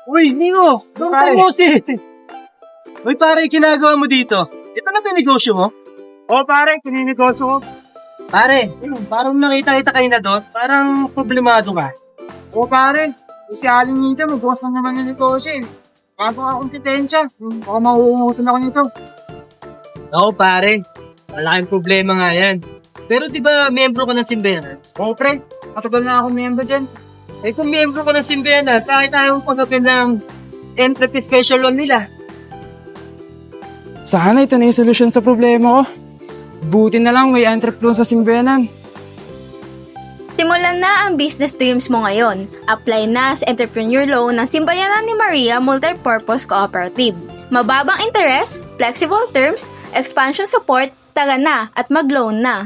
Uy, Nico! Long Pare. time no see! Uy, pare, ginagawa mo dito? Ito na ba yung negosyo mo? Oo pare, kininegosyo ko. Pare, parang nakita-kita kayo na doon. Parang problemado ka. Oo pare, si Aling Nita, magbukas na naman yung negosyo eh. Bago ka kompetensya, baka mauungusan ako nito. Oo, pare. Malaking problema nga yan. Pero di ba miyembro ka ng simbahan? Oo pre, matagal na ako miyembro dyan. Eh kung miyembro ka ng simbahan, bakit ayaw mo pagkapin ng entry fee special loan nila? Sana ito na yung solusyon sa problema ko. Buti na lang may entrepreneur sa simbayanan. Simulan na ang business dreams mo ngayon. Apply na sa entrepreneur loan ng Simbayanan ni Maria Multipurpose Cooperative. Mababang interest, flexible terms, expansion support, tara na at mag-loan na.